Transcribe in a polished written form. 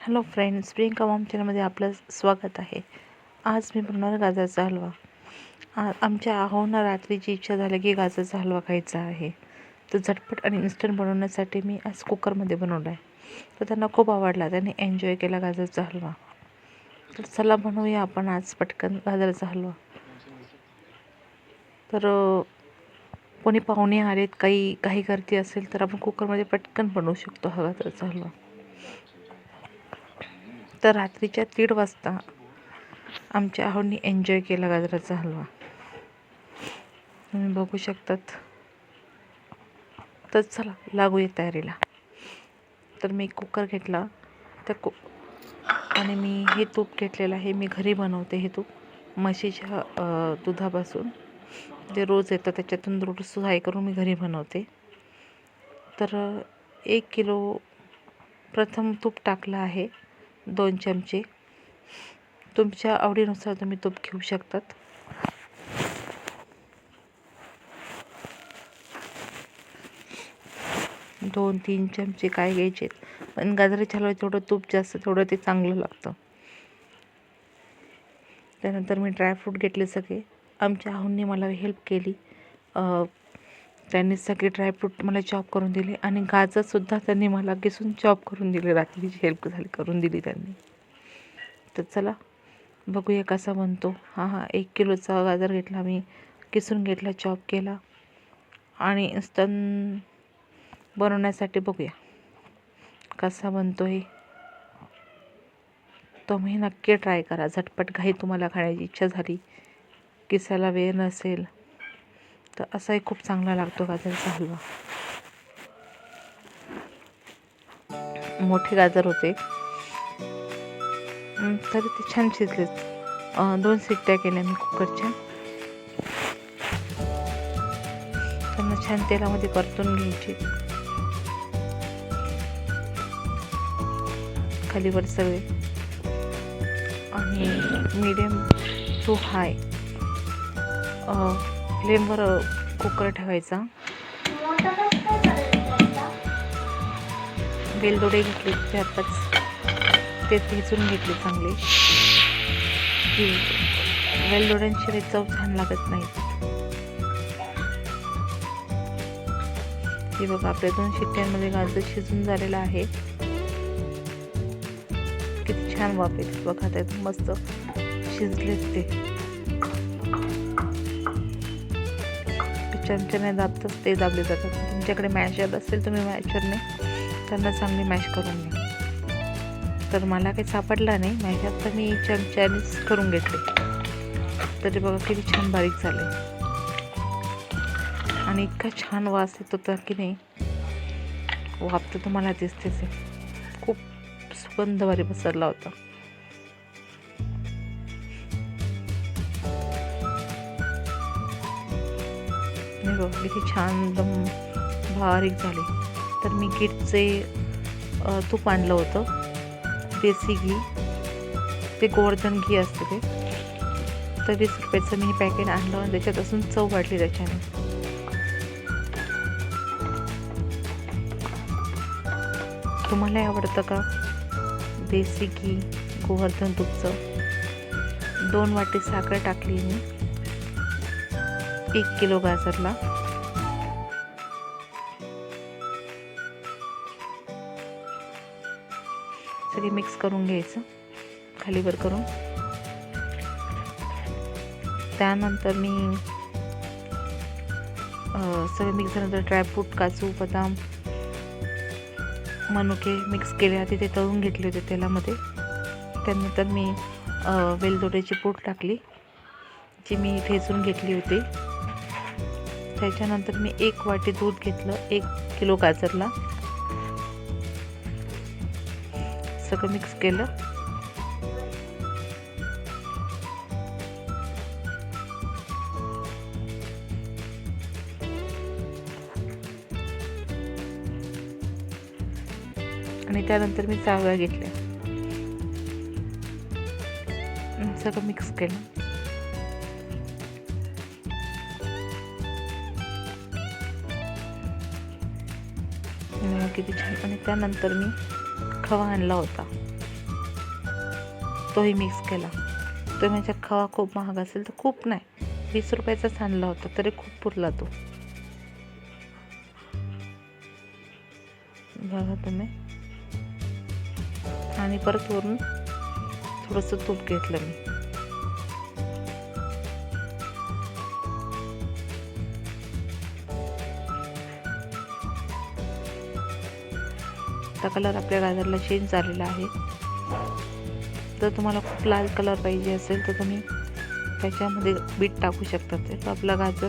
Hello friends, Priyanka Maugham चॅनलमध्ये आपलं स्वागत आहे. आज मी बनवणार गाजराचा हलवा. आमच्या आहोंना रात्रीची इच्छा झाली की गाजराचा हलवा खायचा आहे. तर झटपट आणि इन्स्टंट बनवण्यासाठी मी आज कुकरमध्ये बनवला आहे. तर त्यांना खूप आवडला, त्यांनी एन्जॉय केला गाजराचा हलवा. तर चला बनवूया आपण आज पटकन गाजराचा हलवा. तर कोणी पाहुणे आलेत, काही गर्दी असेल तर आपण कुकरमध्ये पटकन बनवू शकतो हा गाजराचा हलवा. तर रात्रीच्या 1:30 वाजता आमच्या आहोंनी एन्जॉय केला गाजराचा हलवा. तुम्ही बघू शकतात. तर चला लागूया तयारीला. तर मी कुकर घेतला आणि मी हे तूप घेतलेलं आहे. मी घरी बनवते हे तूप म्हशीच्या दुधापासून, जे रोज येतं त्याच्यातून थोडंसं फ्राय करून मी घरी बनवते. तर 1 किलो प्रथम तूप टाकलं आहे. 2 चमचे. तुमच्या आवडीनुसार तुम्ही तूप घेऊ शकतात. दोन 3 चमचे काय घ्यायचे, पण गाजराच्या हलव्यात जेवढं तूप जास्त तेवढं ते चांगलं लागतं. त्यानंतर मी ड्रायफ्रूट घेतले सगळे. आमच्या आहोंनी मला हेल्प केली. त्यांनी सगळे ड्रायफ्रूट मला चॉप करून दिले आणि गाजरसुद्धा त्यांनी मला किसून चॉप करून दिले. रात्रीची हेल्प करून दिली त्यांनी. तर चला बघूया कसा बनतो. 1 किलोचा गाजर घेतला मी, किसून घेतला, चॉप केला आणि इन्स्टंट बनवण्यासाठी बघूया कसा बनतो आहे. तुम्ही नक्की ट्राय करा. झटपट घाई तुम्हाला खाण्याची इच्छा झाली, किसायला वेळ नसेल तर असाही खूप चांगला लागतो गाजराचा हलवा. मोठे गाजर होते तरी ते छान शिजलेत. 2 शिट्ट्या केल्या मी कुकरच्या. त्यांना छान तेलामध्ये परतून घ्यायचे, खालीवर सगळे. आणि मीडियम टू हाय फ्लेमवर कुकर ठेवायचा. वेलदोडे घेतले त्यातच, ते ठेचून घेतले चांगले. वेलदोड्यांशिवाय चव छान लागत नाही. हे बघा, आपल्या 2 शिट्ट्यांमध्ये गाजर शिजून झालेलं आहे. किती छान वाफ येते बघा, त्यात मस्त शिजलेत ते. चमच्याने दाबतात ते दाबले जातात. तुमच्याकडे मॅशर असेल तुम्ही मॅशरने त्यांना चांगली मॅश करून घ्या. तर मला काही सापडला नाही मॅशर, तर मी चमच्यानेच करून घेतले. तरी बघा किती छान बारीक झाले आणि इतका छान वास येत होता की नाही, वाफ तर तुम्हाला दिसतेच आहे. खूप सुगंध भारी पसरला होता. बघा किती छान एकदम बारीक झाले. तर मी गिरचे तूप आणलं होतं, देसी घी. ते गोवर्धन घी असतं ते. तर 20 रुपयाचं मी हे पॅकेट आणलं आणि त्याच्यात असून चव वाढली त्याच्याने. तुम्हाला आवडतं का देसी घी गोवर्धन तूपचं? 2 वाटी साखर टाकली मी 1 किलो गाजरला. सगळे मिक्स करून घ्यायचं खालीवर करून. त्यानंतर मी सगळे मिक्स झाल्यानंतर ड्रायफ्रूट, काजू, बदाम, मनुके मिक्स केले. आधी ते तळून घेतले होते तेलामध्ये. त्यानंतर मी वेलदोड्याची पूड टाकली, जी मी ठेचून घेतली होती. त्याच्यानंतर मी 1 वाटी दूध घेतलं 1 किलो गाजरला. सगळं मिक्स केलं. आणि त्यानंतर मी चावळ्या घेतल्या. सगळं मिक्स केलं. किती छान. आणि त्यानंतर मी खवा आणला होता. तोही मिक्स केला. तो म्हणजे खवा खूप महाग असेल तर खूप नाही, 20 रुपयाचाच आणला होता तरी खूप पुरला तो. बघा तुम्ही. आणि परत वरून थोडंसं तूप घेतलं मी. आता कलर आपल्या गाजरला चेंज झालेला आहे. जर तुम्हाला खूप लाल कलर पाहिजे असेल तर तुम्ही त्याच्यामध्ये बीट टाकू शकता. तर आपला गाजर